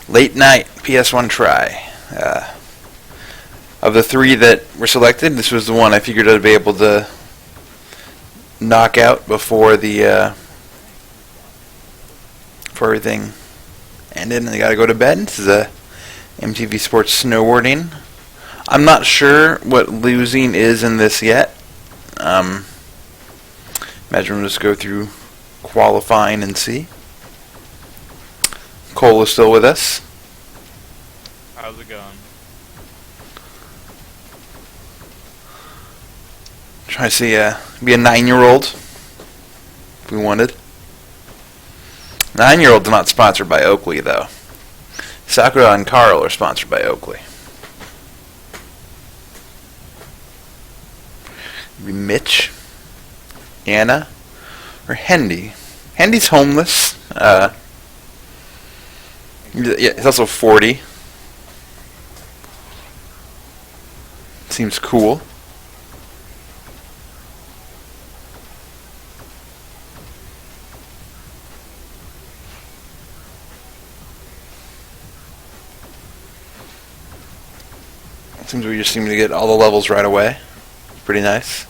Late night PS1 try. Of the three that were selected, this was the one I figured I'd be able to knock out before everything ended and I gotta go to bed. This is a MTV Sports Snowboarding. I'm not sure what losing is in this yet. Imagine we'll just go through qualifying and see. Cole is still with us. How's it going? Try to see be a 9-year-old if we wanted. 9-year-old's not sponsored by Oakley though. Sakura and Carl are sponsored by Oakley. Maybe Mitch, Anna, or Hendy. Hendy's homeless. Yeah, he's also 40. Seems cool. Seems we just seem to get all the levels right away. Pretty nice.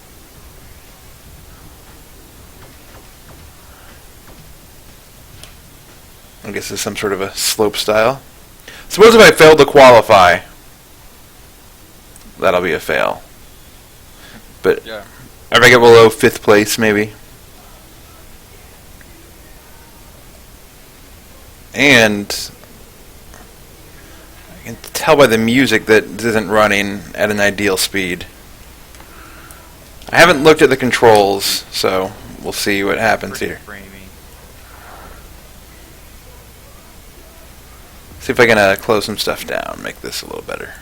I guess it's some sort of a slope style. Suppose if I fail to qualify, that'll be a fail. But Yeah. if I get below 5th place, maybe. And I can tell by the music that this isn't running at an ideal speed. I haven't looked at the controls, so we'll see what happens Pretty here. framey. See if I can close some stuff down, make this a little better.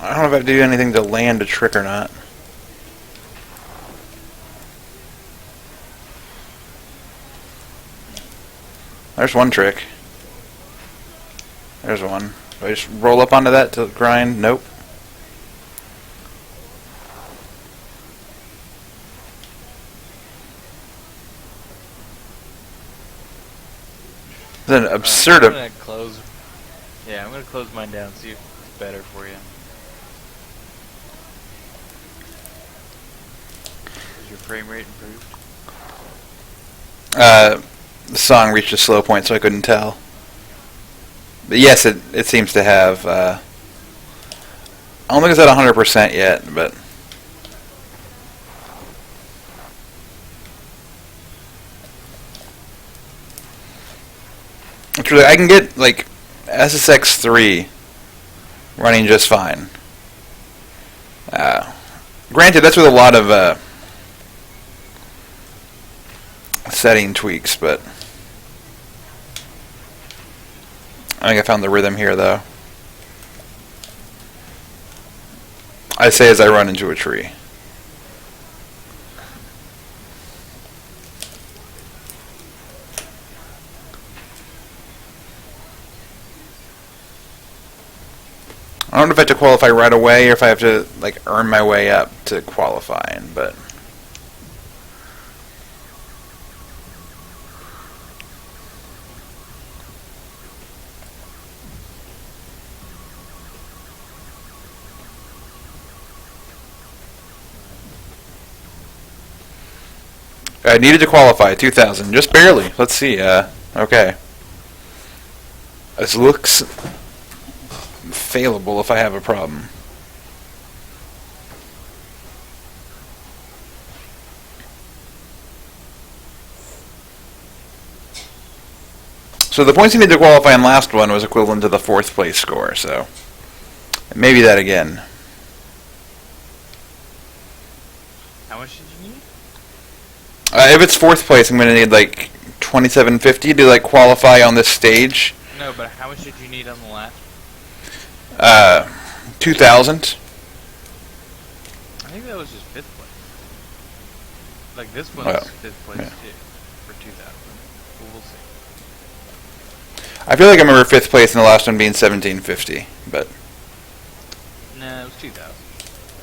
I don't know if I have to do anything to land a trick or not. There's one trick. There's one. Do I just roll up onto that to grind? Nope. It's an absurd. I'm gonna close. Yeah, I'm gonna close mine down. See if it's better for you. Is your frame rate improved? The song reached a slow point, so I couldn't tell. But yes, it seems to have. I don't think it's at 100% yet, but. Truly, I can get like SSX3 running just fine. Granted, that's with a lot of setting tweaks, but I think I found the rhythm here, though. I say as I run into a tree. I don't know if I have to qualify right away or if I have to like earn my way up to qualifying, but I needed to qualify 2,000, just barely. Let's see. Okay. This looks failable if I have a problem. So the points you need to qualify in last one was equivalent to the 4th place score, so maybe that again. How much did you need? If it's 4th place, I'm going to need like 2750 to like qualify on this stage. No, but how much did you need on the last? 2000. I think that was just 5th place. Like, this one's Well, 5th place, yeah. too, for 2000. But we'll see. I feel like I remember 5th place and the last one being 1750, but Nah, it was 2000,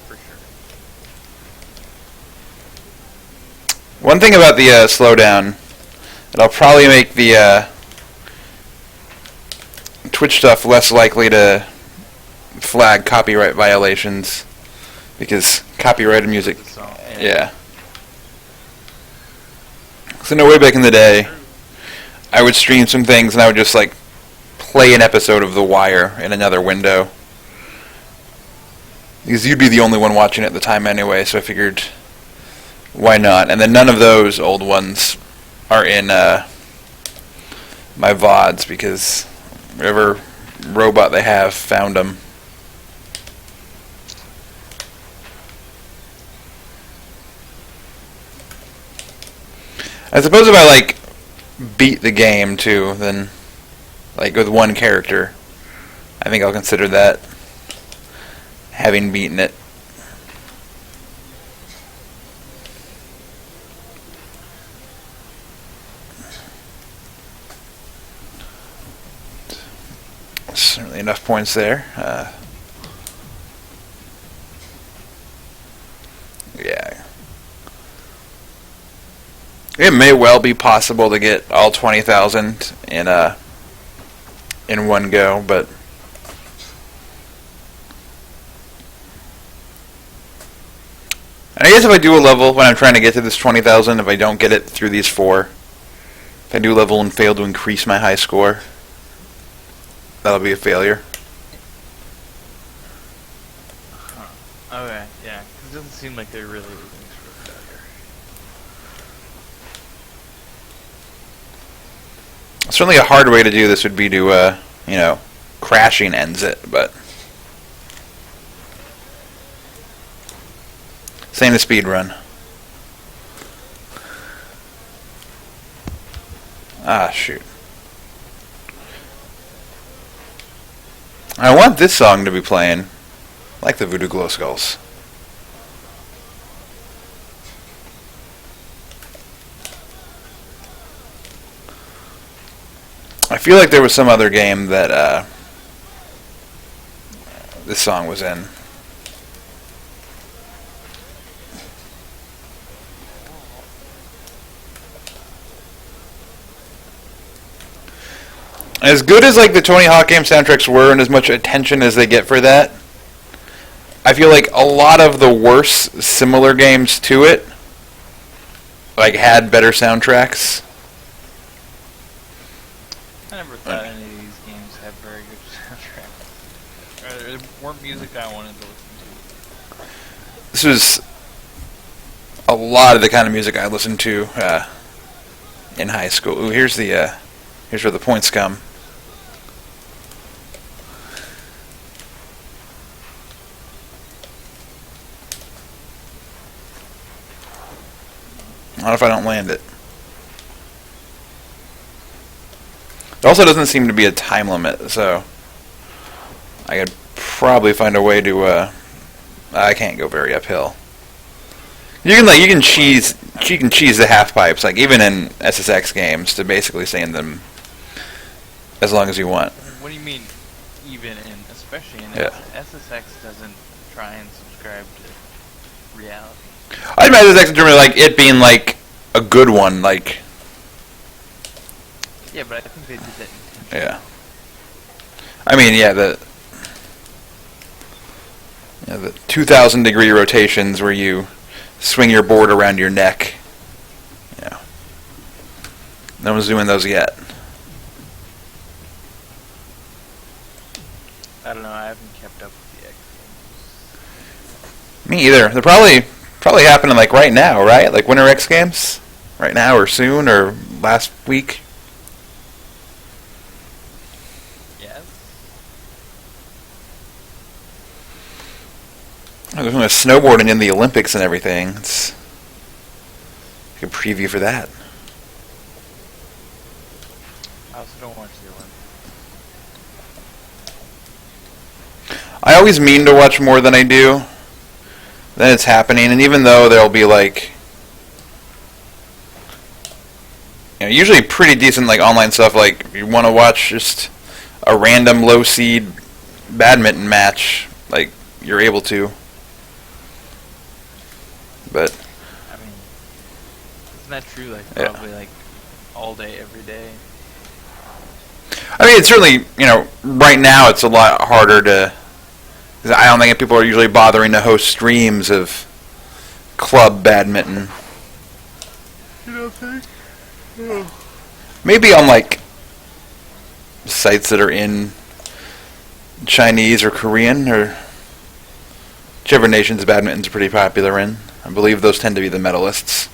for sure. one thing about the slowdown, it'll probably make the Twitch stuff less likely to flag copyright violations, because copyrighted music, The song, yeah. So no, way back in the day, I would stream some things and I would just like play an episode of The Wire in another window, because you'd be the only one watching at the time anyway, so I figured, why not? And then none of those old ones are in my VODs, because whatever robot they have found them. I suppose if I like beat the game too, then like with one character, I think I'll consider that having beaten it. Certainly enough points there. Yeah. It may well be possible to get all 20,000 in one go, but and I guess if I do a level when I'm trying to get to this 20,000, if I don't get it through these 4, if I do a level and fail to increase my high score, that'll be a failure. Huh. Okay, yeah, 'cause it doesn't seem like they're really leaving script out here. Certainly a hard way to do this would be to, crashing ends it, but same as speed run. Ah, shoot. I want this song to be playing, like the Voodoo Glow Skulls. I feel like there was some other game that this song was in. As good as like the Tony Hawk game soundtracks were, and as much attention as they get for that, I feel like a lot of the worse similar games to it like had better soundtracks. I never thought any of these games had very good soundtracks. Or there weren't music I wanted to listen to. This was a lot of the kind of music I listened to in high school. Ooh, here's where the points come. Not if I don't land it. There also doesn't seem to be a time limit, so I could probably find a way to. I can't go very uphill. You can cheese the half pipes, like even in SSX games, to basically stay in them as long as you want. What do you mean, especially in Yeah. SSX doesn't try and subscribe to reality. I imagine SSX in terms of like it being like a good one, like Yeah, but I think they did that intentionally. yeah. I mean, yeah, the 2,000-degree rotations where you swing your board around your neck. Yeah. No one's doing those yet. I don't know, I haven't kept up with the X Games. Me either. They're probably happening like right now, right? Like Winter X Games? Right now or soon or last week? Yes? There's snowboarding in the Olympics and everything. It's like a preview for that. I also don't watch the Olympics. I always mean to watch more than I do. Then it's happening, and even though there'll be like, usually pretty decent like online stuff. Like if you want to watch just a random low seed badminton match, like you're able to. But I mean, isn't that true? Like yeah. probably like all day, every day. I mean, it's certainly, right now it's a lot harder to. 'Cause I don't think people are usually bothering to host streams of club badminton. You don't think? No. Maybe on like sites that are in Chinese or Korean or whichever nations badminton's pretty popular in. I believe those tend to be the medalists.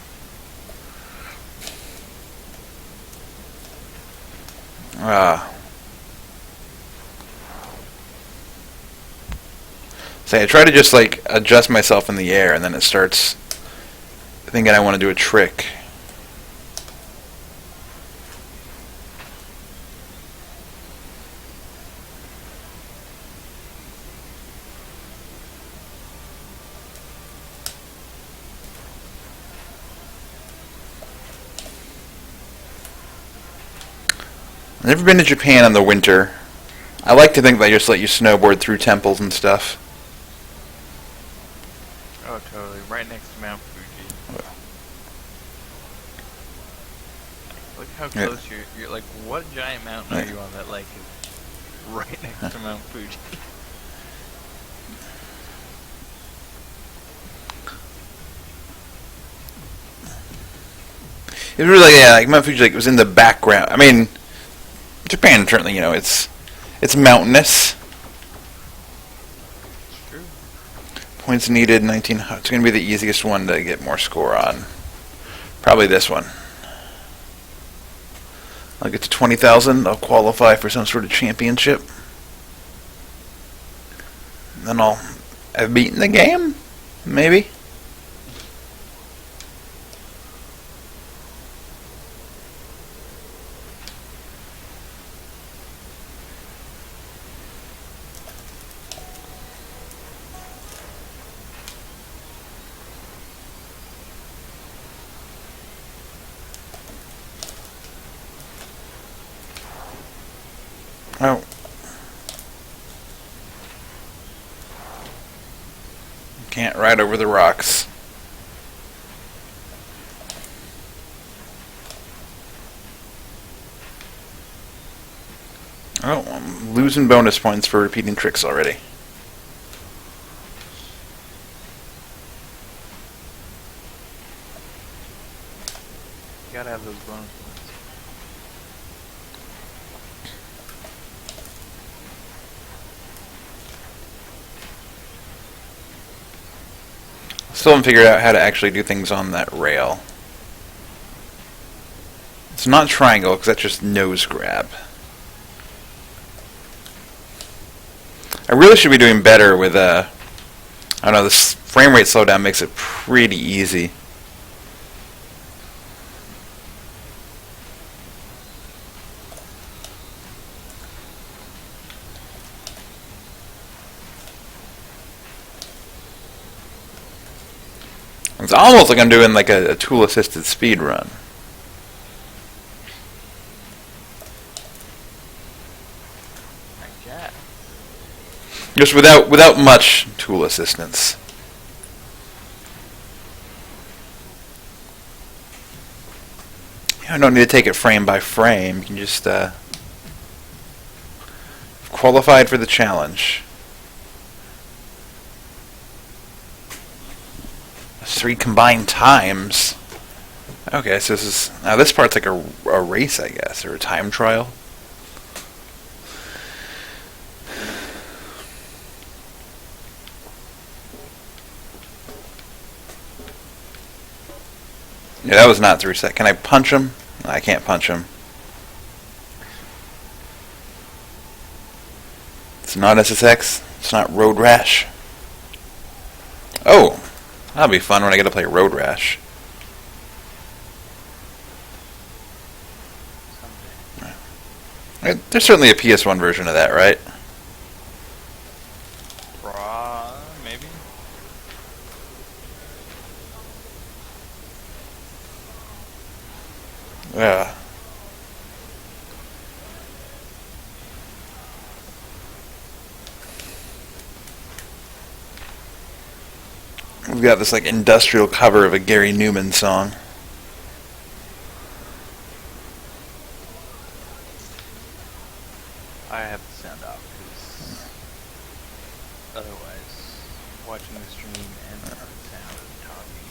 So I try to just like adjust myself in the air, and then it starts thinking I want to do a trick. I've never been to Japan in the winter. I like to think they just let you snowboard through temples and stuff. Oh, totally. Right next to Mount Fuji. Look how close you're. Like, what giant mountain are you on that like is right next to Mount Fuji? It was really, like Mount Fuji, like it was in the background. I mean, Japan certainly, it's mountainous. It's true. Points needed 19. It's going to be the easiest one to get more score on. Probably this one. I'll get to 20,000. I'll qualify for some sort of championship. And then I'll have beaten the game, maybe. Oh. Can't ride over the rocks. Oh, I'm losing bonus points for repeating tricks already. You gotta have those bonus points. Still haven't figured out how to actually do things on that rail. It's not triangle, because that's just nose grab. I really should be doing better with, I don't know, this frame rate slowdown makes it pretty easy. It's almost like I'm doing like a tool-assisted speed run. I guess. Just without much tool assistance. I don't need to take it frame by frame. You can just qualified for the challenge. 3 combined times. Okay, so this part's like a race, I guess, or a time trial. Yeah, that was not 3 seconds. Can I punch him? I can't punch him. It's not SSX. It's not Road Rash. Oh, that'll be fun when I get to play Road Rash. There's certainly a PS1 version of that, right? maybe. Yeah. We've got this like industrial cover of a Gary Newman song. I have the sound off because otherwise, watching the stream and the sound of talking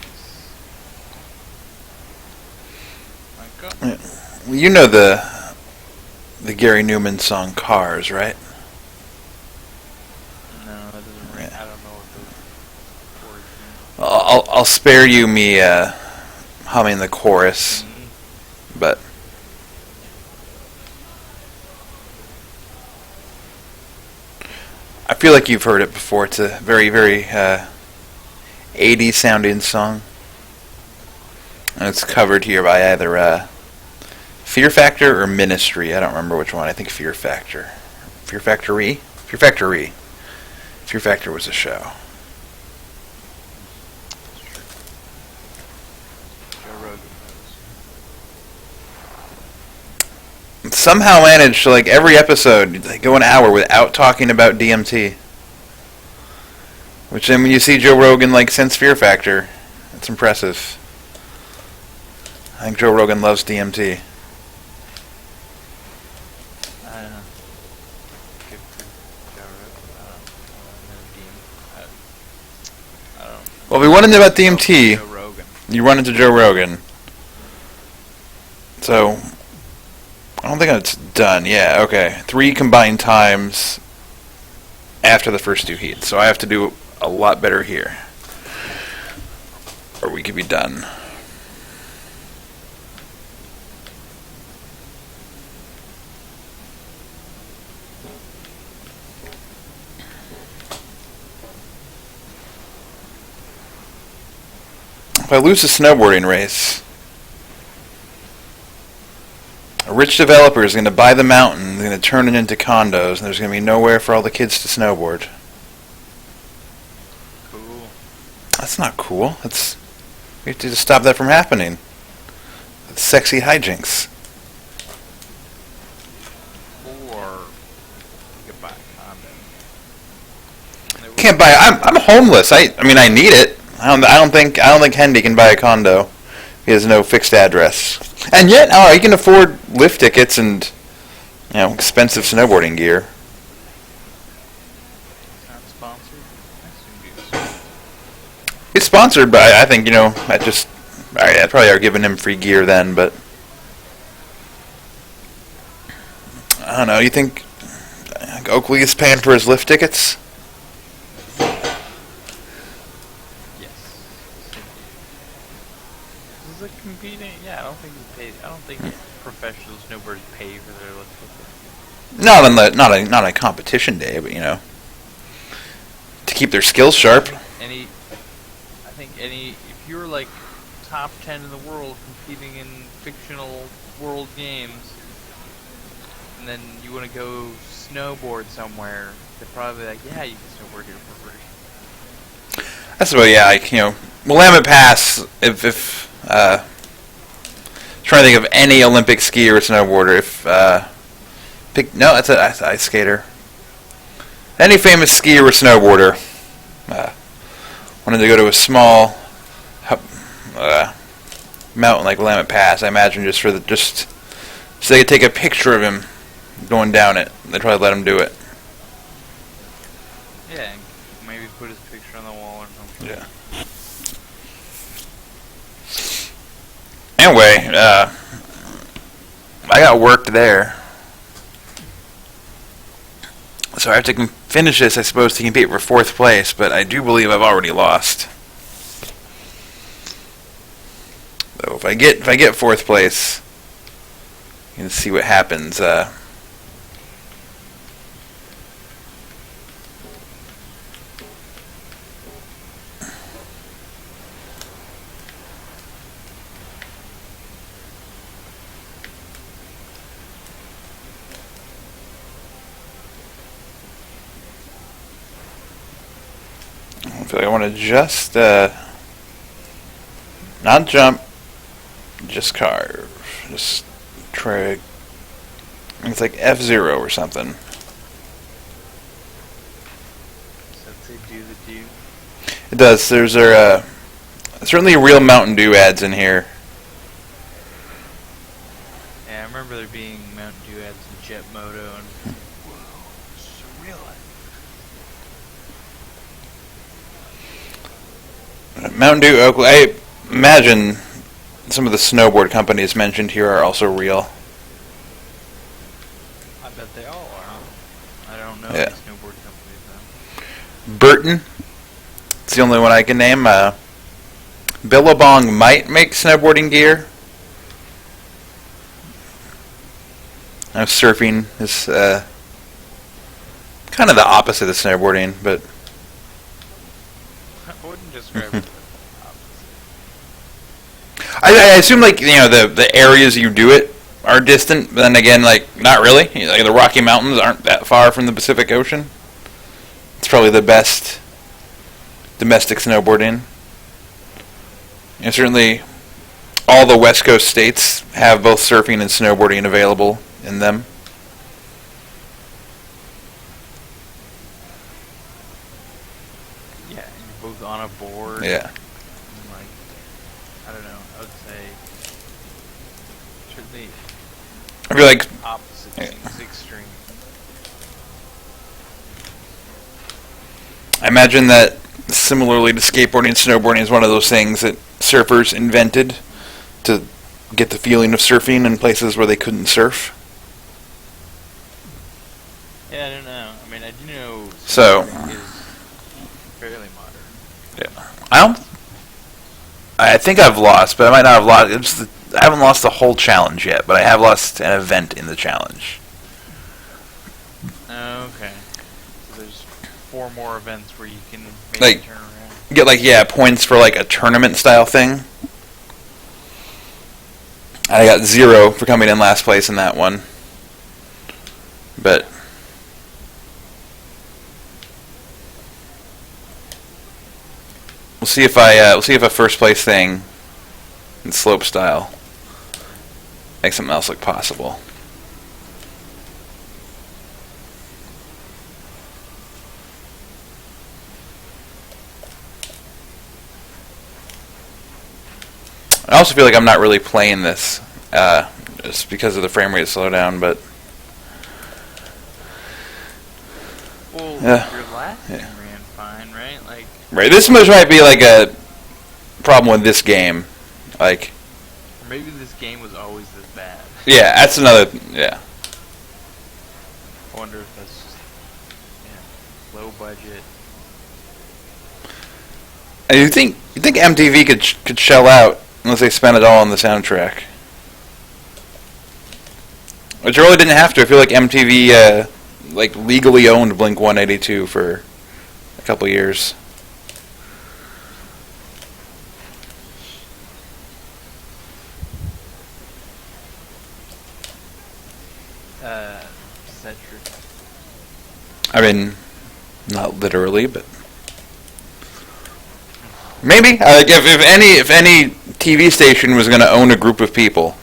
is. Yeah. Well, you know the Gary Newman song "Cars," right? No, that doesn't ring. Yeah. I don't know what those chords I'll spare you me humming the chorus, mean. but I feel like you've heard it before. It's a very, very 80s sounding song, and it's covered here by either Fear Factor or Ministry. I don't remember which one. I think Fear Factor. Fear Factory? Fear Factory. Fear Factor was a show. Joe Rogan knows. Somehow managed to, like, every episode, they go an hour without talking about DMT. Which, then when you see Joe Rogan, like, since Fear Factor, it's impressive. I think Joe Rogan loves DMT. I don't know. Good for Joe Rogan. I don't. Well, if we want to know about DMT, Joe Rogan. you run into Joe Rogan. So, I don't think it's done. Yeah, okay. 3 combined times after the first 2 heats. So I have to do a lot better here. Or we could be done. If I lose a snowboarding race, a rich developer is going to buy the mountain, going to turn it into condos, and there's going to be nowhere for all the kids to snowboard. Cool. That's not cool. We have to stop that from happening. That's sexy hijinks. Or you could buy a condo. Can't buy. I'm homeless. I mean, I need it. I don't think Hendy can buy a condo. He has no fixed address. And yet, he can afford lift tickets and, expensive snowboarding gear. Not sponsored. I assume He's sponsored, but I think, I'd probably are giving him free gear then, but I don't know. You think Oakley is paying for his lift tickets? Is it competing? Yeah, I don't think professional snowboarders pay for their lift tickets. Not a competition day, but to keep their skills sharp. If you're like top 10 in the world competing in fictional world games, and then you want to go snowboard somewhere, they're probably like, yeah, you can snowboard here for free. That's about Willamette Pass. If trying to think of any Olympic skier or snowboarder. That's an ice skater. Any famous skier or snowboarder wanted to go to a small mountain like Willamette Pass. I imagine just so they could take a picture of him going down it. They'd probably let him do it. Yeah, and maybe put his picture on the wall or something. Yeah. Anyway, I got work there. So I have to finish this, I suppose, to compete for 4th place, but I do believe I've already lost. So if I get 4th place, you can see what happens. feel like I want to just, not jump, just carve. Just try. It's like F-Zero or something. So let's say do the do. It does. There's certainly real Mountain Dew ads in here. Yeah, I remember there being Mountain Dew ads in Jet Moto and whoa, this is real life. Mountain Dew, Oakley. I imagine some of the snowboard companies mentioned here are also real. I bet they all are. I don't know Yeah. any snowboard companies though. Burton. It's the only one I can name. Billabong might make snowboarding gear. Surfing is kind of the opposite of snowboarding, but I wouldn't describe it as I assume like the areas you do it are distant, but then again like not really. Like the Rocky Mountains aren't that far from the Pacific Ocean. It's probably the best domestic snowboarding. And certainly all the West Coast states have both surfing and snowboarding available in them. yeah, and you're both on a board. Yeah. And like, I don't know. I would say certainly I feel like opposite seems extreme. I imagine that similarly to skateboarding, snowboarding is one of those things that surfers invented to get the feeling of surfing in places where they couldn't surf. Yeah, I don't know. I mean, I do know So- snowboarding is fairly modern. I think I've lost, but I might not have lost. I haven't lost the whole challenge yet, but I have lost an event in the challenge. Oh, okay. So there's 4 more events where you can maybe Like- turn around. You get points for like a tournament style thing. I got 0 for coming in last place in that one. But we'll see if a first place thing in slope style makes something else look possible. I also feel like I'm not really playing this just because of the frame rate slowdown, but Well, Yeah. your last Yeah. game ran fine, right? Like, right, this much might be like a problem with this game. Like, or maybe this game was always this bad. yeah, that's another. Yeah, I wonder if that's just, low budget. and you think MTV could shell out unless they spent it all on the soundtrack, which really didn't have to. I feel like MTV like legally owned Blink 182 for a couple years. Is that true? I mean, not literally, but maybe. Like if any TV station was going to own a group of people,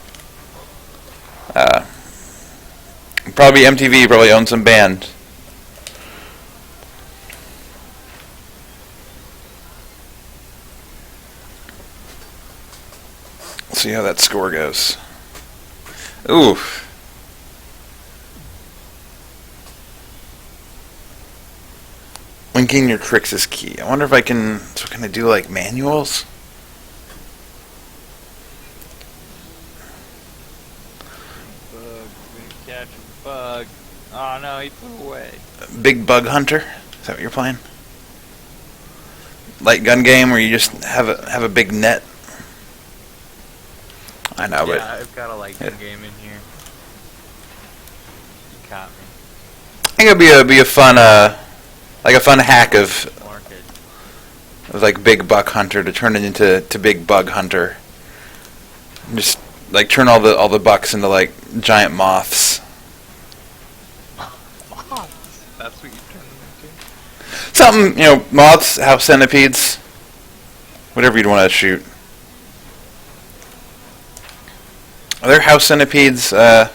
probably MTV probably owns some band. Let's see how that score goes. Ooh. Linking your tricks is key. I wonder if I can. So can I do like manuals? Bug. We're gonna catch a bug. Oh no, he flew away. Big Bug Hunter? Is that what you're playing? Light gun game where you just have a big net. I know, but Yeah, I've got a light gun game in here. You caught me. I think it'd be a fun like a fun hack of Market. like Big Buck Hunter to turn it into Big Bug Hunter. Just like turn all the bucks into like giant moths. Moths. That's what you turn them into. Something, moths, house centipedes, whatever you'd want to shoot. Are there house centipedes out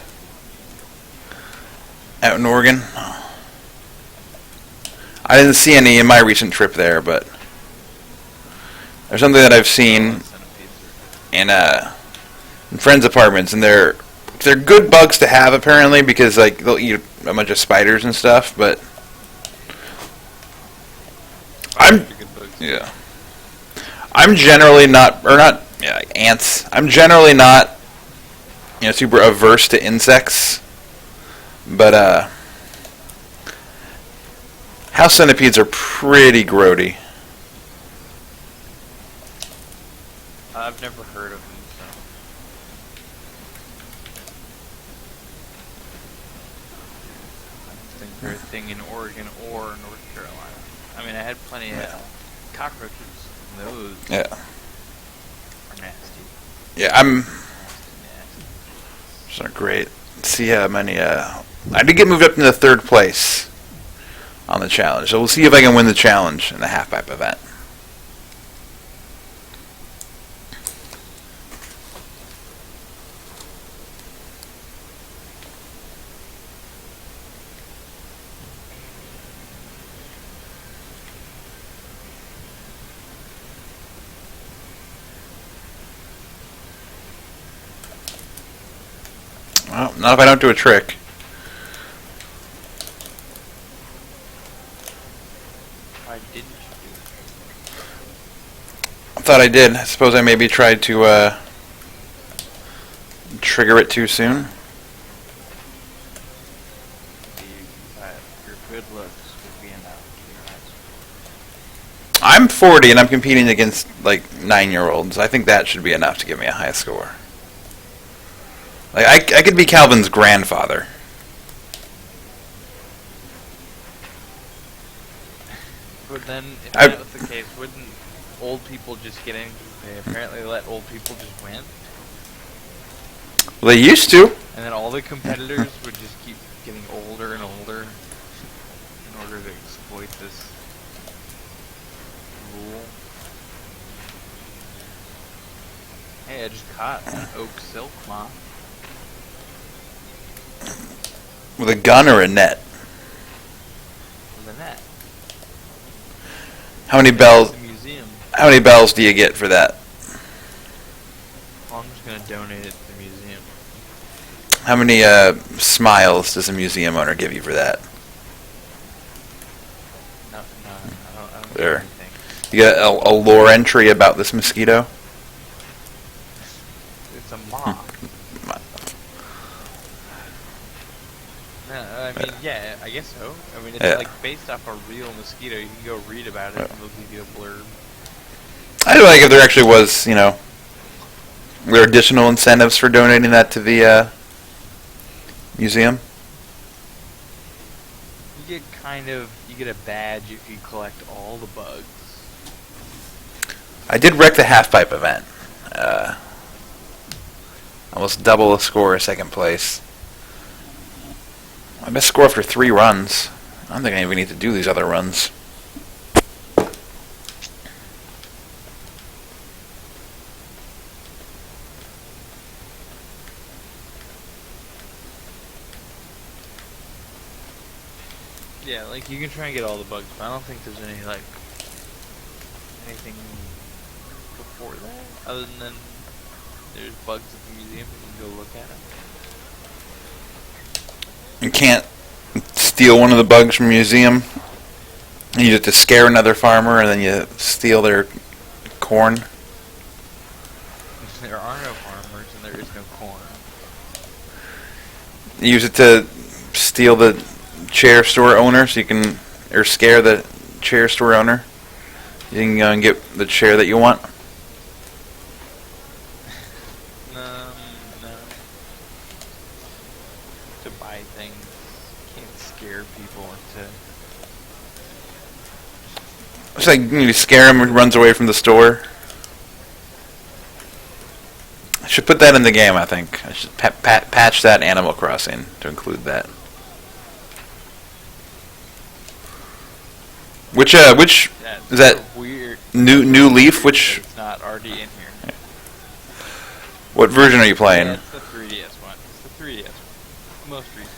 in Oregon? I didn't see any in my recent trip there, but there's something that I've seen in friends' apartments, and they're good bugs to have apparently because like they'll eat a bunch of spiders and stuff. But I'm generally not ants. I'm generally not super averse to insects, but house centipedes are pretty grody. I've never heard of them, so. I don't think they're a thing in Oregon or North Carolina. I mean, I had plenty of cockroaches, and those are nasty. Yeah, it's not great. Let's see how many. I did get moved up into third place on the challenge, so we'll see if I can win the challenge in the halfpipe event. Well, not if I don't do a trick. Why didn't you do it? I thought I did. I suppose I maybe tried to trigger it too soon. Your good looks would be enough to your high score. I'm 40 and I'm competing against like 9-year-olds. I think that should be enough to give me a high score. Like I could be Calvin's grandfather. But then, if that was the case, wouldn't old people just get in? They apparently let old people just win. Well, they used to. And then all the competitors would just keep getting older and older in order to exploit this rule. Hey, I just caught an oak silk moth. With a gun or a net? With a net. How many bells? The museum. How many bells do you get for that? Well, I'm just gonna donate it to the museum. How many smiles does a museum owner give you for that? No, I don't There. get anything. You get a lore entry about this mosquito? It's a moth. No, I mean, yeah, I guess so. I mean, it's like based off a real mosquito. You can go read about it and they'll give you a blurb. I do like if there actually was, there are additional incentives for donating that to the museum. You get a badge if you collect all the bugs. I did wreck the halfpipe event. Almost double the score, second place. My best score after 3 runs. I don't think I even need to do these other runs. Yeah, like you can try and get all the bugs, but I don't think there's anything before that, other than there's bugs at the museum. You can go look at them. You can't steal one of the bugs from a museum. You use it to scare another farmer, and then you steal their corn. There are no farmers, and there is no corn. You use it to steal the chair store owner, so you can, or scare the chair store owner. You can go and get the chair that you want. No. To buy things, you can't scare people into. It's like you scare him, he runs away from the store. I should put that in the game, I think. I should patch that Animal Crossing to include that. Which That's is that? weird. New Leaf? Which It's not already in here. what version are you playing? Yeah, it's the 3DS one. It's the 3DS one. Most recent.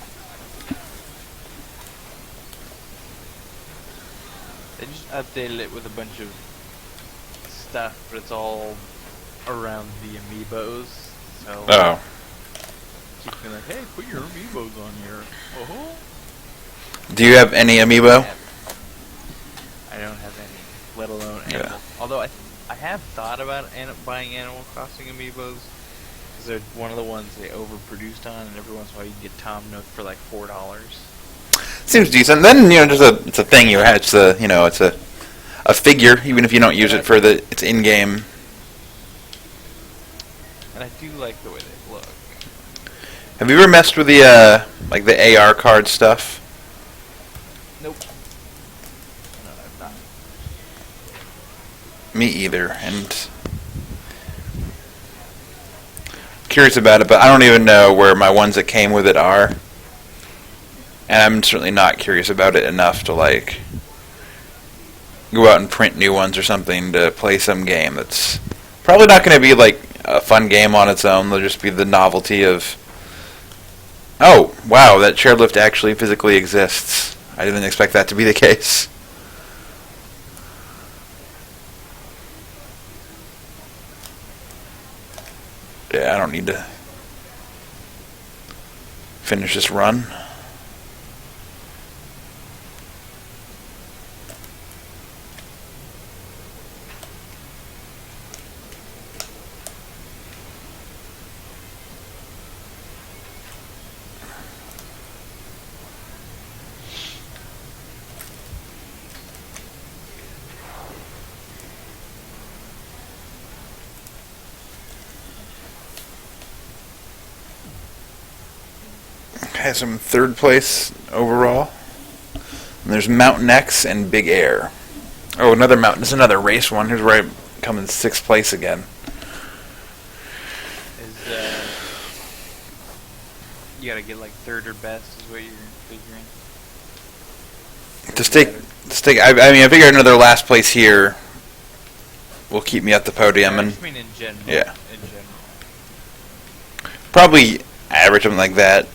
They just updated it with a bunch of stuff, but it's all around the amiibos. So Oh, keep being like, hey, put your amiibos on here. Oh. do you have any amiibo? I don't have any, let alone Yeah. animal. Although I have thought about buying Animal Crossing amiibos, because they're one of the ones they overproduced on, and every once in a while you can get Tom Nook for like $4. Seems decent. Then it's a thing you have. It's a figure, even if you don't use it for its in-game. And I do like the way they look. Have you ever messed with the like the AR card stuff? Nope. No, I've not. Me either, and curious about it, but I don't even know where my ones that came with it are. And I'm certainly not curious about it enough to like go out and print new ones or something to play some game that's probably not going to be like a fun game on its own. There'll just be the novelty of, oh, wow, that chairlift actually physically exists. I didn't expect that to be the case. Yeah, I don't need to finish this run. Okay, so I'm in third place overall. And there's Mountain X and Big Air. Oh, another mountain. This is another race one. Here's where I come in sixth place again. Is you gotta get like third or best is what you're figuring? To stick. I mean, I figure another last place here will keep me at the podium, I and just mean in general. yeah. In general. Probably average, something like that.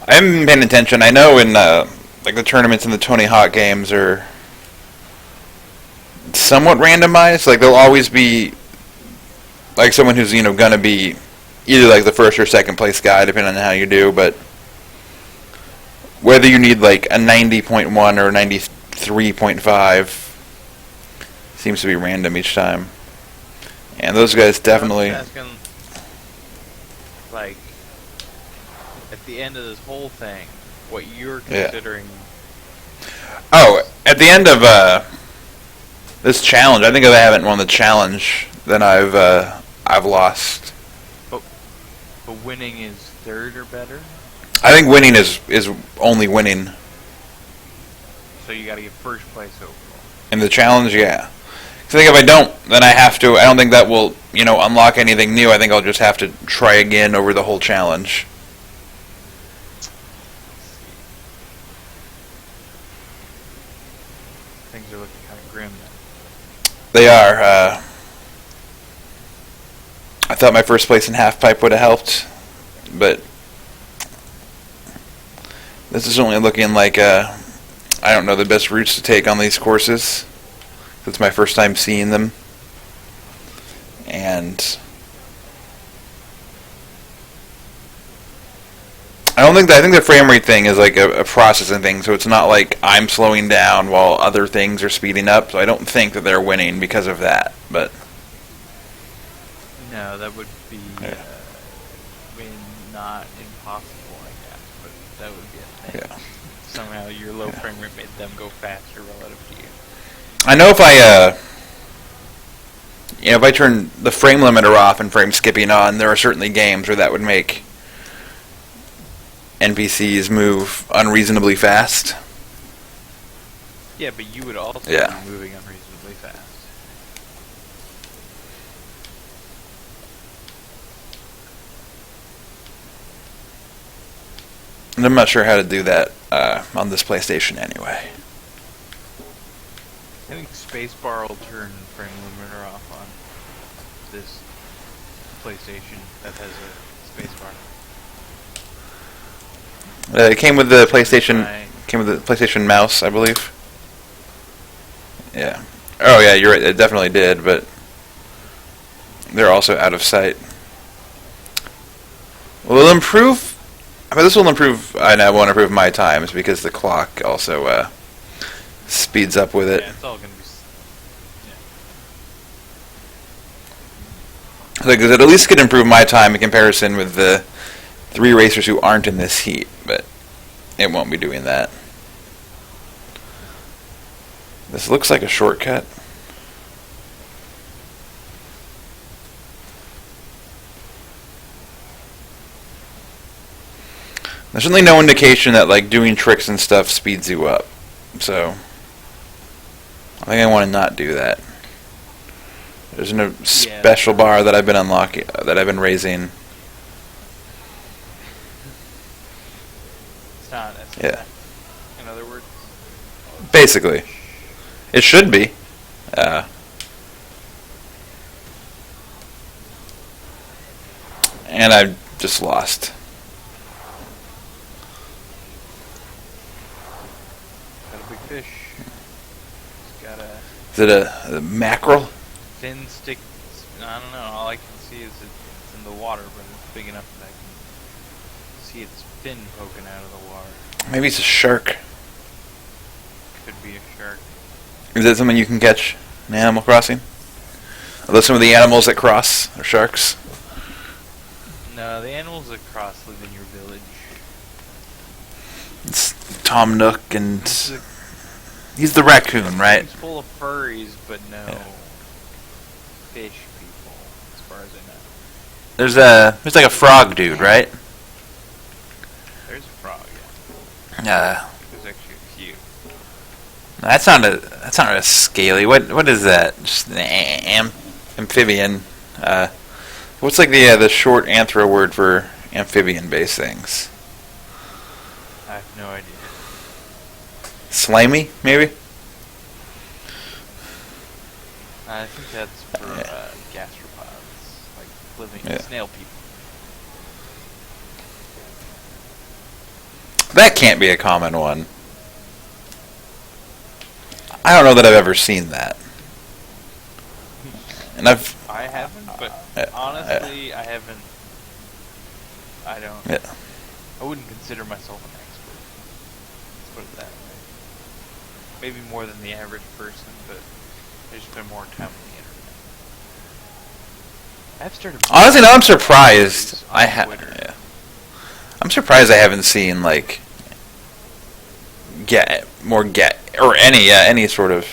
I haven't been paying attention. I know in like the tournaments and the Tony Hawk games are somewhat randomized. Like there'll always be like someone who's gonna be either like the first or second place guy, depending on how you do. But whether you need like a 90.1 or 93.5 seems to be random each time. And those guys definitely. I was asking, like, at the end of this whole thing, what you're considering. Oh, at the end of this challenge, I think if I haven't won the challenge, then I've lost. But winning is third or better? I think winning is only winning. So you gotta get first place overall. In the challenge, yeah. So I think if I don't, then I have to. I don't think that will, unlock anything new. I think I'll just have to try again over the whole challenge. Things are looking kind of grim then. They are. I thought my first place in Halfpipe would have helped, but this is only looking like I don't know the best routes to take on these courses. It's my first time seeing them, and I think the frame rate thing is like a processing thing, so it's not like I'm slowing down while other things are speeding up, so I don't think that they're winning because of that, but No, that would be, Yeah. not impossible, I guess, but that would be a thing. yeah. Somehow your low frame rate made them go faster relative to you. I know if I turn the frame limiter off and frame skipping on, there are certainly games where that would make NPCs move unreasonably fast. Yeah, but you would also Yeah. be moving unreasonably fast. And I'm not sure how to do that on this PlayStation anyway. I think spacebar will turn frame limiter off on this PlayStation that has a spacebar. It came with the PlayStation. Right. Came with the PlayStation mouse, I believe. Yeah. Oh yeah, you're right. It definitely did, but they're also out of sight. Will it improve? I mean, this will improve. I know won't improve my times because the clock also speeds up with it. Yeah, it's all gonna be. Like, it at least could improve my time in comparison with the 3 racers who aren't in this heat, but it won't be doing that. This looks like a shortcut. There's certainly no indication that like doing tricks and stuff speeds you up. So I think I want to not do that. There's no special bar that I've been unlocking, that I've been raising. It's not. It's Yeah. In other words. Basically, it should be. And I just lost. Got a big fish. It's got a Is it a mackerel? thin stick. I don't know. All I can see is it's in the water, but it's big enough that I can see its fin poking out of the water. Maybe it's a shark. Could be a shark. Is that something you can catch in Animal Crossing? Are those some of the animals that cross are sharks? No, the animals that cross live in your village. It's Tom Nook and It's a- he's the raccoon, right? It's full of furries, but no Yeah. fish people, as far as I know. There's like a frog dude, right? There's a frog, yeah. There's actually a few. That's not a scaly. What is that? Just an amphibian. What's like the short anthro word for amphibian-based things? I have no idea. Slimy, maybe? I think that's for gastropods, like living Yeah. snail people. That can't be a common one. I don't know that I've ever seen that. And I haven't, but Yeah. honestly, I haven't. I don't. Yeah. I wouldn't consider myself an expert. Let's put it that way. Maybe more than the average person, but I just spend more time on the internet. I've started. Honestly, no, I'm surprised. on Twitter. Yeah. I'm surprised I haven't seen like or any sort of,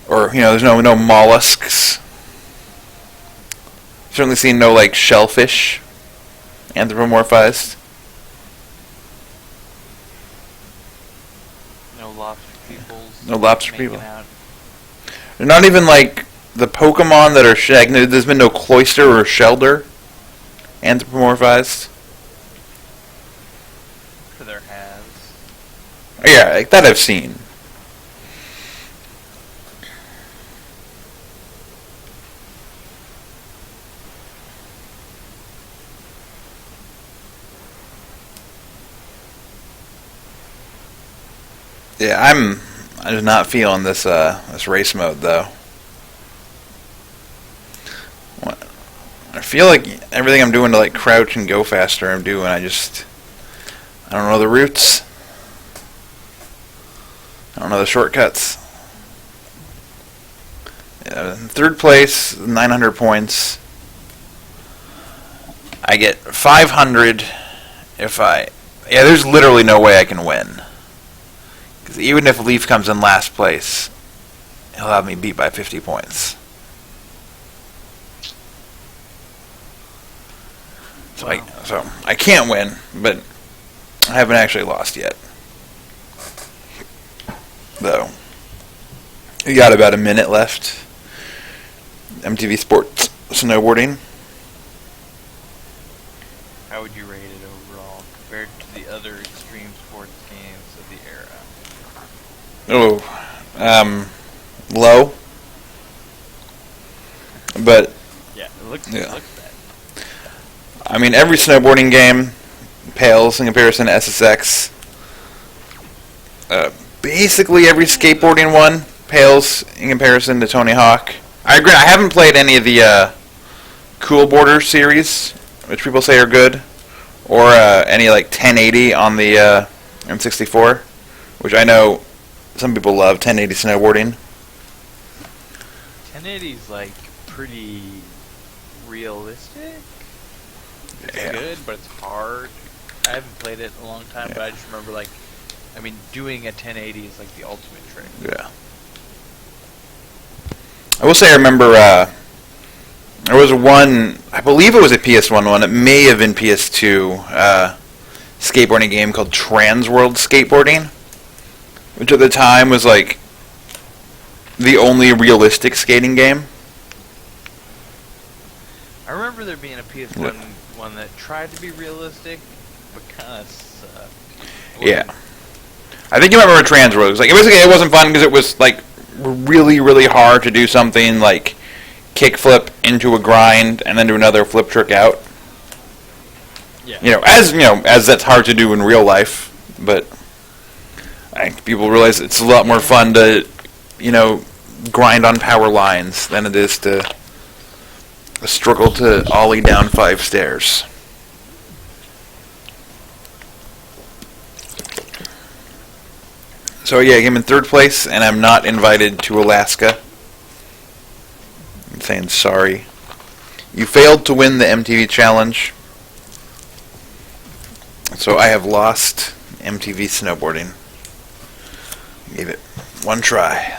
or there's no mollusks. Certainly seen no like shellfish anthropomorphized. No lobster peoples. No lobster making people. out. They're not even like the Pokemon that are there's been no Cloyster or Shelder anthropomorphized. For their has. Yeah, like that I've seen. Yeah, I'm just not feeling this this race mode though. I feel like everything I'm doing to like crouch and go faster, I'm doing. I don't know the routes. I don't know the shortcuts. Yeah, in third place, 900 points. I get 500 if I. Yeah, there's literally no way I can win. Because even if Leaf comes in last place, he'll have me beat by 50 points. So I can't win, but I haven't actually lost yet. Though. We got about a minute left. MTV Sports Snowboarding. How would you rate it overall compared to the other extreme low. But Yeah, it looks bad. I mean, every snowboarding game pales in comparison to SSX. Basically, every skateboarding one pales in comparison to Tony Hawk. I agree. I haven't played any of the Cool Border series, which people say are good, or any like 1080 on the N64, which I know some people love. 1080 snowboarding. 1080 is like pretty realistic. It's good, but it's hard. I haven't played it in a long time, but I just remember doing a 1080 is like the ultimate trick. Yeah. I will say I remember there was one, I believe it was a PS1 one, it may have been PS2, skateboarding game called Trans World Skateboarding, which at the time was like the only realistic skating game. I remember there being a PS1 one that tried to be realistic, but kind of sucked. Yeah. I think you might remember Trans World. It wasn't fun because it was like really, really hard to do something like kickflip into a grind and then do another flip trick out. Yeah. As that's hard to do in real life, but I think people realize it's a lot more fun to, grind on power lines than it is to struggle to ollie down 5 stairs. So yeah, I came in 3rd place, and I'm not invited to Alaska. I'm saying sorry. You failed to win the MTV challenge, so I have lost MTV snowboarding. Gave it one try.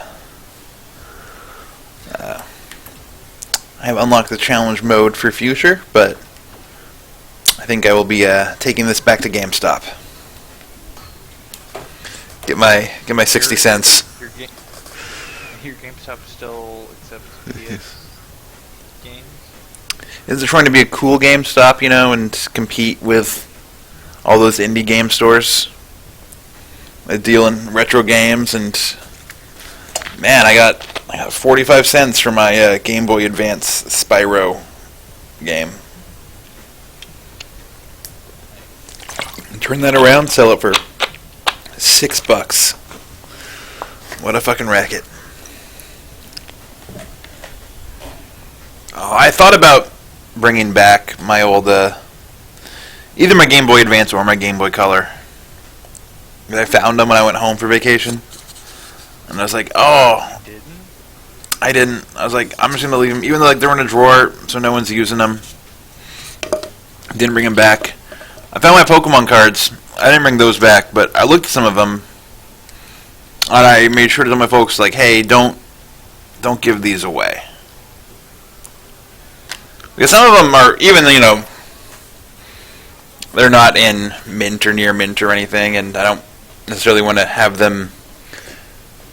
I have unlocked the challenge mode for future, but I think I will be taking this back to GameStop. Get my 60 cents. Your GameStop still accepts PS games? Is it trying to be a cool GameStop, and compete with all those indie game stores? They deal in retro games, and man, I got 45 cents for my Game Boy Advance Spyro game. And turn that around, sell it for $6. What a fucking racket. Oh, I thought about bringing back my old, either my Game Boy Advance or my Game Boy Color. I found them when I went home for vacation. And I was like, oh. I didn't. I was like, I'm just going to leave them, even though they're in a drawer, so no one's using them. Didn't bring them back. I found my Pokemon cards. I didn't bring those back, but I looked at some of them, and I made sure to tell my folks, like, hey, don't give these away. Because some of them are, even, they're not in mint or near mint or anything, and I don't necessarily want to have them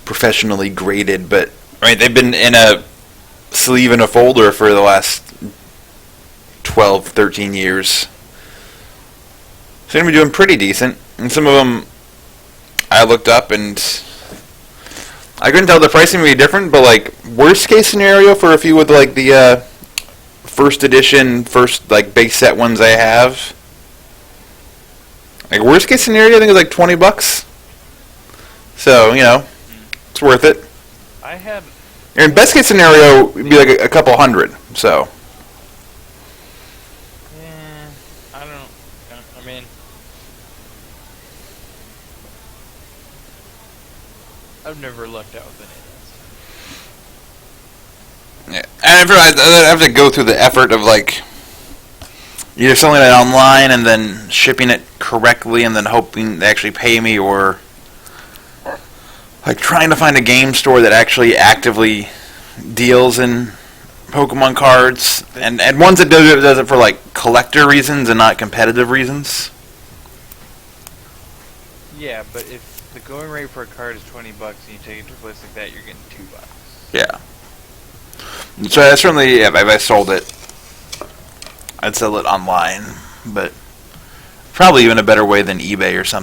professionally graded, but, they've been in a sleeve in a folder for the last 12, 13 years. So they're going to be doing pretty decent. And some of them I looked up and I couldn't tell the pricing would be different, but worst case scenario for a few of the first edition, base set ones I have. Worst case scenario I think it's $20. So, it's worth it. I had... And best case scenario would be a couple hundred, so... I've never lucked out with any of this. Yeah, and I have to go through the effort of either selling it online and then shipping it correctly and then hoping they actually pay me, or trying to find a game store that actually actively deals in Pokemon cards and ones that does it for collector reasons and not competitive reasons. Yeah, but if the going rate for a card is $20 and you take it to a place like that, you're getting $2. Yeah. So I certainly, if I sold it, I'd sell it online, but probably even a better way than eBay or something.